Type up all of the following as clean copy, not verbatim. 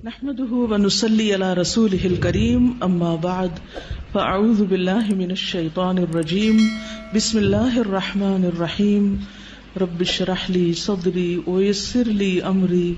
نحمده ونصلي على رسوله الكريم اما بعد فاعوذ بالله من الشيطان الرجيم بسم الله الرحمن الرحيم رب اشرح لي صدري ويسر لي امري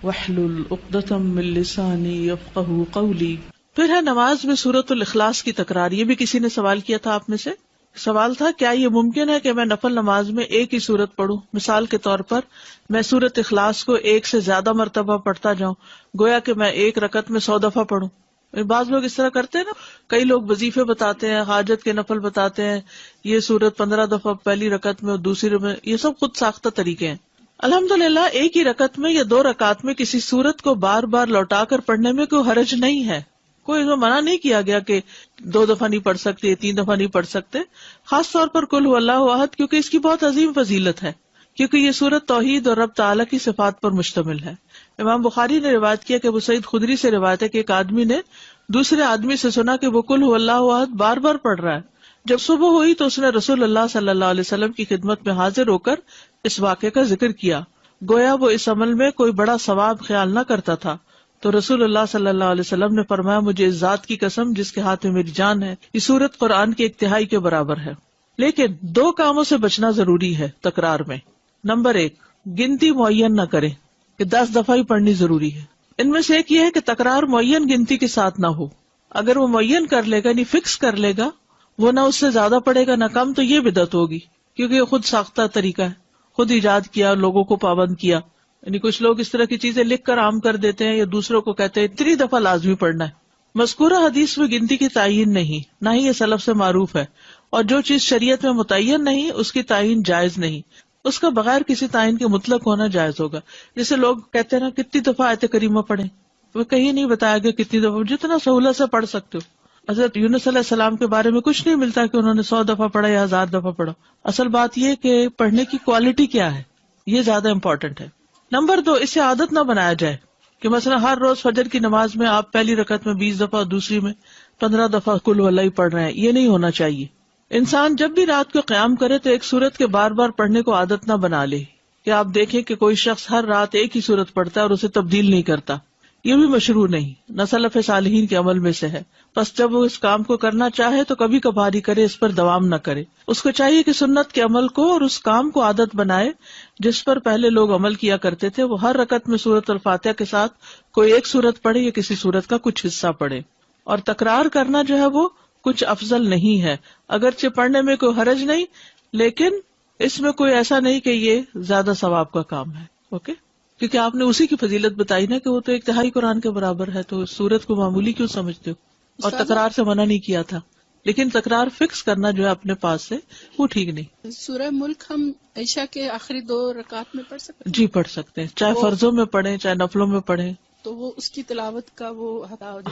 واحلل عقدة من لساني يفقهوا قولي۔ پھر ہے نماز میں سورۃ الاخلاص کی تکرار۔ یہ بھی کسی نے سوال کیا تھا آپ میں سے۔ سوال تھا کیا یہ ممکن ہے کہ میں نفل نماز میں ایک ہی سورت پڑھوں؟ مثال کے طور پر میں سورۃ اخلاص کو ایک سے زیادہ مرتبہ پڑھتا جاؤں، گویا کہ میں ایک رکعت میں 100 دفعہ پڑھوں۔ بعض لوگ اس طرح کرتے ہیں نا، کئی لوگ وظیفے بتاتے ہیں، حاجت کے نفل بتاتے ہیں، یہ سورت 15 دفعہ پہلی رکعت میں اور دوسری میں، یہ سب خود ساختہ طریقے ہیں۔ الحمدللہ ایک ہی رکعت میں یا 2 رکعت میں کسی سورت کو بار بار لوٹا کر پڑھنے میں کوئی حرج نہیں ہے، کوئی اس میں منع نہیں کیا گیا کہ 2 دفعہ نہیں پڑھ سکتے، 3 دفعہ نہیں پڑھ سکتے۔ خاص طور پر قل هو اللہ احد، کیونکہ اس کی بہت عظیم فضیلت ہے، کیونکہ یہ سورت توحید اور رب تعالیٰ کی صفات پر مشتمل ہے۔ امام بخاری نے روایت کیا کہ ابو سعید خدری سے روایت ہے کہ ایک آدمی نے دوسرے آدمی سے سنا کہ وہ قل هو اللہ احد بار بار پڑھ رہا ہے۔ جب صبح ہوئی تو اس نے رسول اللہ صلی اللہ علیہ وسلم کی خدمت میں حاضر ہو کر اس واقعے کا ذکر کیا، گویا وہ اس عمل میں کوئی بڑا ثواب خیال نہ کرتا تھا۔ تو رسول اللہ صلی اللہ علیہ وسلم نے فرمایا، مجھے اس ذات کی قسم جس کے ہاتھ میں میری جان ہے، یہ سورت قرآن کی 1/3 کے برابر ہے۔ لیکن 2 کاموں سے بچنا ضروری ہے تکرار میں۔ نمبر 1، گنتی معین نہ کریں کہ 10 دفعہ ہی پڑھنی ضروری ہے۔ ان میں سے ایک یہ ہے کہ تکرار معین گنتی کے ساتھ نہ ہو۔ اگر وہ معین کر لے گا، یعنی فکس کر لے گا، وہ نہ اس سے زیادہ پڑھے گا نہ کم، تو یہ بدعت ہوگی، کیونکہ یہ خود ساختہ طریقہ ہے، خود ایجاد کیا، لوگوں کو پابند کیا۔ یعنی کچھ لوگ اس طرح کی چیزیں لکھ کر عام کر دیتے ہیں یا دوسروں کو کہتے ہیں 3 دفعہ لازمی پڑھنا ہے۔ مذکورہ حدیث میں گنتی کی تعین نہیں، نہ ہی یہ سلف سے معروف ہے، اور جو چیز شریعت میں متعین نہیں اس کی تعین جائز نہیں، اس کا بغیر کسی تعین کے مطلق ہونا جائز ہوگا۔ جیسے لوگ کہتے ہیں نا کتنی دفعہ آیت کریمہ پڑھیں، وہ کہیں نہیں بتایا گیا کتنی دفعہ، جتنا سہولت سے پڑھ سکتے ہو۔ حضرت یونس علیہ السلام کے بارے میں کچھ نہیں ملتا کہ انہوں نے 100 دفعہ پڑھا یا 1000 دفعہ پڑھا۔ اصل بات یہ کہ پڑھنے کی کوالٹی کیا ہے، یہ زیادہ امپورٹنٹ ہے۔ نمبر 2، اسے عادت نہ بنایا جائے کہ مثلا ہر روز فجر کی نماز میں آپ پہلی رکعت میں 20 دفعہ اور دوسری میں 15 دفعہ قل هو اللہ پڑھ رہے ہیں، یہ نہیں ہونا چاہیے۔ انسان جب بھی رات کو قیام کرے تو ایک سورت کے بار بار پڑھنے کو عادت نہ بنا لے، کہ آپ دیکھیں کہ کوئی شخص ہر رات ایک ہی سورت پڑھتا ہے اور اسے تبدیل نہیں کرتا، یہ بھی مشروع نہیں، نہ سلف صالحین کے عمل میں سے ہے۔ بس جب وہ اس کام کو کرنا چاہے تو کبھی کبھار ہی کرے، اس پر دوام نہ کرے۔ اس کو چاہیے کہ سنت کے عمل کو اور اس کام کو عادت بنائے جس پر پہلے لوگ عمل کیا کرتے تھے۔ وہ ہر رکعت میں سورۃ الفاتحہ کے ساتھ کوئی ایک سورت پڑھے یا کسی سورت کا کچھ حصہ پڑھے، اور تکرار کرنا جو ہے وہ کچھ افضل نہیں ہے، اگرچہ پڑھنے میں کوئی حرج نہیں، لیکن اس میں کوئی ایسا نہیں کہ یہ زیادہ ثواب کا کام ہے۔ اوکے، کیونکہ آپ نے اسی کی فضیلت بتائی نا کہ وہ تو 1/3 قرآن کے برابر ہے، تو سورت کو معمولی کیوں سمجھتے ہو؟ اور تکرار سے منع نہیں کیا تھا، لیکن تکرار فکس کرنا جو ہے اپنے پاس سے وہ ٹھیک نہیں۔ سورہ ملک ہم عشاء کے آخری 2 رکعت میں پڑھ سکتے ہیں؟ جی پڑھ سکتے ہیں، چاہے فرضوں میں پڑھیں چاہے نفلوں میں پڑھیں، تو وہ اس کی تلاوت کا وہ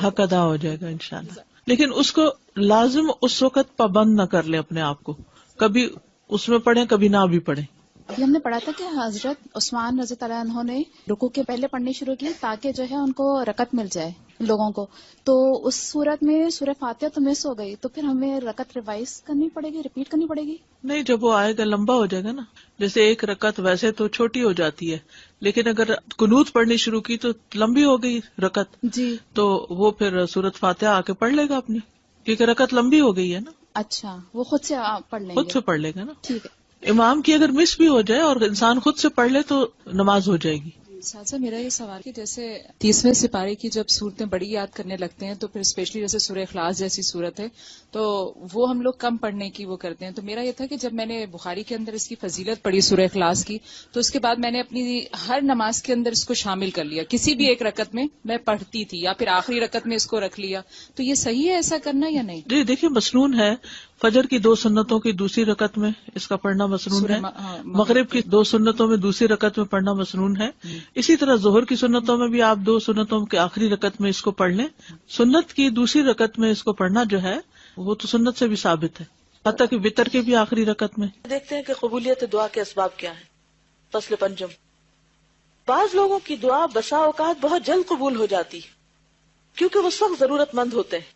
حق ادا ہو جائے گا انشاءاللہ۔ لیکن اس کو لازم اس وقت پابند نہ کر لیں اپنے آپ کو، کبھی اس میں پڑھیں کبھی نہ بھی پڑھیں۔ ابھی ہم نے پڑھا تھا کہ حضرت عثمان رضی اللہ عنہ نے رکوع کے پہلے پڑھنی شروع کی تاکہ جو ہے ان کو رکعت مل جائے لوگوں کو، تو اس صورت میں سورہ فاتحہ تو مس ہو گئی، تو پھر ہمیں رکعت ریوائز کرنی پڑے گی، ریپیٹ کرنی پڑے گی؟ نہیں، جب وہ آئے گا لمبا ہو جائے گا نا، جیسے ایک رکعت ویسے تو چھوٹی ہو جاتی ہے، لیکن اگر قنوت پڑھنی شروع کی تو لمبی ہو گئی رکعت، جی، تو وہ پھر سورۃ فاتحہ آ کے پڑھ لے گا اپنی، کیونکہ رکعت لمبی ہو گئی ہے نا۔ اچھا، وہ خود سے پڑھ لیں گے؟ خود سے پڑھ لے گا نا، ٹھیک ہے۔ امام کی اگر مس بھی ہو جائے اور انسان خود سے پڑھ لے تو نماز ہو جائے گی۔ ساتھ میرا یہ سوال کہ جیسے 30ویں سپارے کی جب صورتیں بڑی یاد کرنے لگتے ہیں تو پھر اسپیشلی جیسے سورہ اخلاص جیسی صورت ہے تو وہ ہم لوگ کم پڑھنے کی وہ کرتے ہیں، تو میرا یہ تھا کہ جب میں نے بخاری کے اندر اس کی فضیلت پڑھی سورہ اخلاص کی، تو اس کے بعد میں نے اپنی ہر نماز کے اندر اس کو شامل کر لیا، کسی بھی ایک رکعت میں میں پڑھتی تھی یا پھر آخری رکعت میں اس کو رکھ لیا، تو یہ صحیح ہے ایسا کرنا یا نہیں؟ جی دیکھیے، مسنون ہے، فجر کی 2 سنتوں کی دوسری رکعت میں اس کا پڑھنا مسنون ہے، مغرب کی 2 سنتوں میں دوسری رکعت میں پڑھنا مسنون ہے، اسی طرح ظہر کی سنتوں میں بھی آپ 2 سنتوں کے آخری رکعت میں اس کو پڑھ لیں۔ سنت کی دوسری رکعت میں اس کو پڑھنا جو ہے وہ تو سنت سے بھی ثابت ہے، حتیٰ کہ وتر کے بھی آخری رکعت میں۔ دیکھتے ہیں کہ قبولیت دعا کے اسباب کیا ہیں۔ فصل پنجم، بعض لوگوں کی دعا بسا اوقات بہت جلد قبول ہو جاتی کیونکہ وہ سخت ضرورت مند ہوتے ہیں۔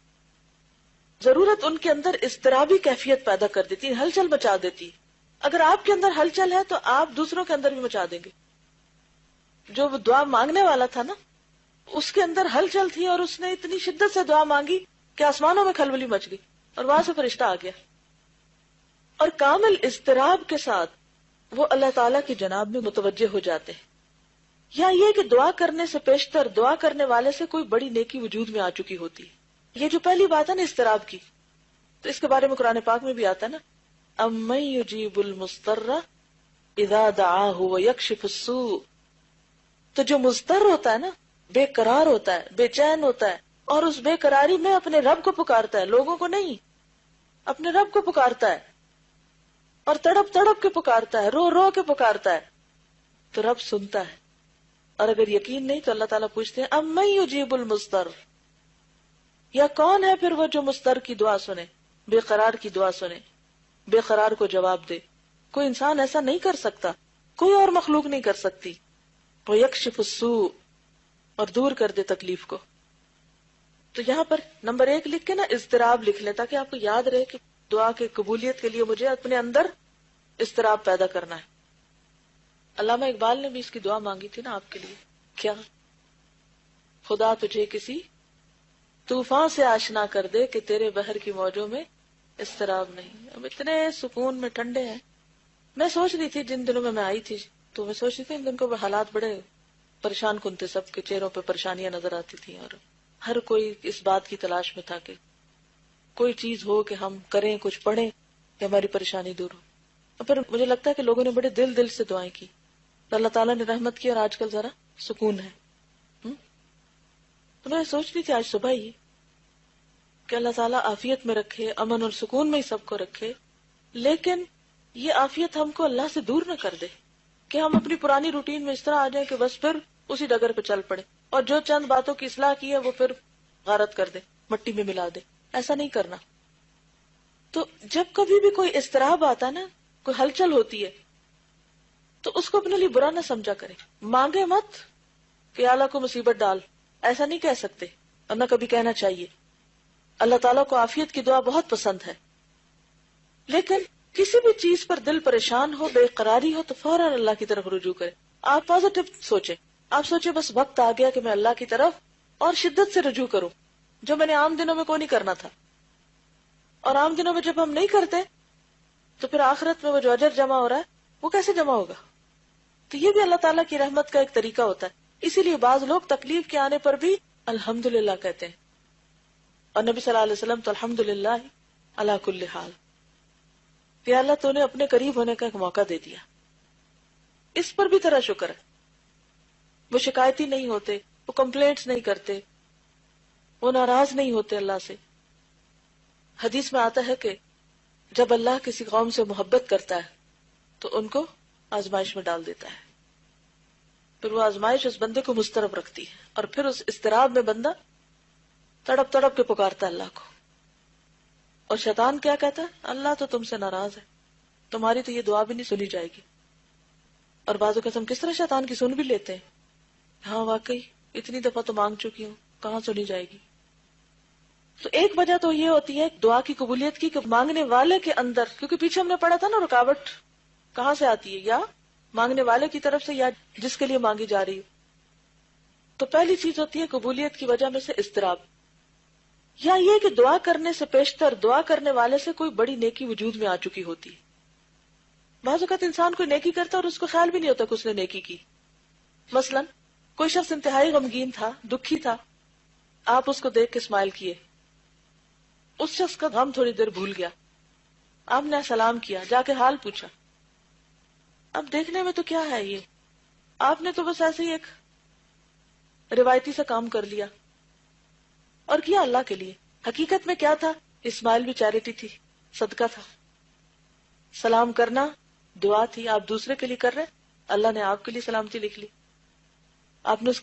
ضرورت ان کے اندر اضطرابی کیفیت پیدا کر دیتی ہے، ہلچل مچا دیتی ہے۔ اگر آپ کے اندر ہلچل ہے تو آپ دوسروں کے اندر بھی مچا دیں گے۔ جو وہ دعا مانگنے والا تھا نا، اس کے اندر ہلچل تھی اور اس نے اتنی شدت سے دعا مانگی کہ آسمانوں میں کھلبلی مچ گئی اور وہاں سے فرشتہ آ گیا. اور کامل اضطراب کے ساتھ وہ اللہ تعالیٰ کی جناب میں متوجہ ہو جاتے ہیں. یا یہ کہ دعا کرنے سے پیشتر دعا کرنے والے سے کوئی بڑی نیکی وجود میں آ چکی ہوتی ہے. یہ جو پہلی بات ہے نا اضطراب کی، تو اس کے بارے میں قرآن پاک میں بھی آتا ہے نا، امن یجیب المضطر اذا دعاہ ویکشف السوء. تو جو مضطر ہوتا ہے نا، بے قرار ہوتا ہے، بے چین ہوتا ہے، اور اس بے قراری میں اپنے رب کو پکارتا ہے، لوگوں کو نہیں، اپنے رب کو پکارتا ہے اور تڑپ تڑپ کے پکارتا ہے، رو رو کے پکارتا ہے، تو رب سنتا ہے. اور اگر یقین نہیں تو اللہ تعالیٰ پوچھتے ہیں امن یجیب المضطر، یا کون ہے پھر وہ جو مضطر کی دعا سنے، بے قرار کی دعا سنے، بے قرار کو جواب دے. کوئی انسان ایسا نہیں کر سکتا، کوئی اور مخلوق نہیں کر سکتی. وَيَكْشِفُ السُّوءَ، اور دور کر دے تکلیف کو. تو یہاں پر نمبر 1 لکھ کے نا اضطراب لکھ لیں، تاکہ آپ کو یاد رہے کہ دعا کی قبولیت کے لیے مجھے اپنے اندر اضطراب پیدا کرنا ہے. علامہ اقبال نے بھی اس کی دعا مانگی تھی نا آپ کے لیے. کیا؟ خدا تجھے کسی طوفان سے آشنا کر دے کہ تیرے بحر کی موجوں میں اضطراب نہیں. اب اتنے سکون میں ٹھنڈے ہیں. میں سوچ رہی تھی جن دنوں میں آئی تھی، تو میں سوچ رہی تھی ان دن کو حالات بڑے پریشان کن تھے، سب کے چہروں پہ پریشانیاں نظر آتی تھیں، اور ہر کوئی اس بات کی تلاش میں تھا کہ کوئی چیز ہو کہ ہم کریں، کچھ پڑھیں کہ ہماری پریشانی دور ہو. اور پھر مجھے لگتا ہے کہ لوگوں نے بڑے دل سے دعائیں کی، تو اللہ تعالیٰ نے رحمت کی، اور آج کل ذرا سکون ہے. تو میں سوچ رہی تھی آج صبح ہی کہ اللہ تعالیٰ عافیت میں رکھے، امن اور سکون میں ہی سب کو رکھے، لیکن یہ عافیت ہم کو اللہ سے دور نہ کر دے کہ ہم اپنی پرانی روٹین میں اس طرح آ جائیں کہ بس پھر اسی ڈگر پہ چل پڑے، اور جو چند باتوں کی اصلاح کی ہے وہ پھر غارت کر دے، مٹی میں ملا دے. ایسا نہیں کرنا. تو جب کبھی بھی کوئی اضطراب آتا ہے نا، کوئی ہلچل ہوتی ہے، تو اس کو اپنے لیے برا نہ سمجھا کرے. مانگے مت کہ اللہ کو مصیبت ڈال، ایسا نہیں کہہ سکتے، اور نہ کبھی کہنا چاہیے. اللہ تعالیٰ کو عافیت کی دعا بہت پسند ہے، لیکن کسی بھی چیز پر دل پریشان ہو، بے قراری ہو، تو فوراً اللہ کی طرف رجوع کرے. آپ پازیٹو سوچیں، آپ سوچیں بس وقت آ گیا کہ میں اللہ کی طرف اور شدت سے رجوع کروں، جو میں نے عام دنوں میں کوئی نہیں کرنا تھا. اور عام دنوں میں جب ہم نہیں کرتے تو پھر آخرت میں وہ جو اجر جمع ہو رہا ہے وہ کیسے جمع ہوگا؟ تو یہ بھی اللہ تعالیٰ کی رحمت کا ایک طریقہ ہوتا ہے. اسی لیے بعض لوگ تکلیف کے آنے پر بھی الحمدللہ کہتے ہیں، اور نبی صلی اللہ علیہ وسلم تو الحمدللہ علی کل حال، کہ اللہ تو نے اپنے قریب ہونے کا ایک موقع دے دیا. اس پر بھی تیرا شکر ہے. وہ شکایتی نہیں ہوتے، وہ کمپلینٹس نہیں کرتے، وہ ناراض نہیں ہوتے اللہ سے. حدیث میں آتا ہے کہ جب اللہ کسی قوم سے محبت کرتا ہے تو ان کو آزمائش میں ڈال دیتا ہے، پھر وہ آزمائش اس بندے کو مضطرب رکھتی ہے، اور پھر اس اضطراب میں بندہ تڑپ تڑپ کے پکارتا ہے اللہ کو. اور شیطان کیا کہتا ہے؟ اللہ تو تم سے ناراض ہے، تمہاری تو یہ دعا بھی نہیں سنی جائے گی. اور بعض اوقات ہم کس طرح شیطان کی سن بھی لیتے ہیں، ہاں واقعی اتنی دفعہ تو مانگ چکی ہوں، کہاں سنی جائے گی. تو ایک وجہ تو یہ ہوتی ہے دعا کی قبولیت کی کہ مانگنے والے کے اندر، کیونکہ پیچھے ہم نے پڑھا تھا نا رکاوٹ کہاں سے آتی ہے، یا مانگنے والے کی طرف سے یا جس کے لیے مانگی جا رہی. تو پہلی چیز ہوتی ہے قبولیت کی وجہ میں سے اضطراب، یا یہ کہ دعا کرنے سے پیشتر دعا کرنے والے سے کوئی بڑی نیکی وجود میں آ چکی ہوتی. بعض اوقات انسان کوئی نیکی کرتا اور اس کو خیال بھی نہیں ہوتا کہ اس نے نیکی کی. مثلا کوئی شخص انتہائی غمگین تھا، دکھی تھا، آپ اس کو دیکھ کے اسمائل کیے، اس شخص کا غم تھوڑی دیر بھول گیا، آپ نے سلام کیا، جا کے حال پوچھا. اب دیکھنے میں تو کیا ہے یہ، آپ نے تو بس ایسے ہی ایک روایتی سا کام کر لیا اور کیا اللہ کے لیے. حقیقت میں کیا تھا؟ اسمائل بھی چیریٹی تھی، صدقہ تھا. سلام کرنا دعا تھی، آپ دوسرے کے لیے کر رہے، اللہ نے آپ کے لیے سلامتی لکھ لی. آپ نے اس کا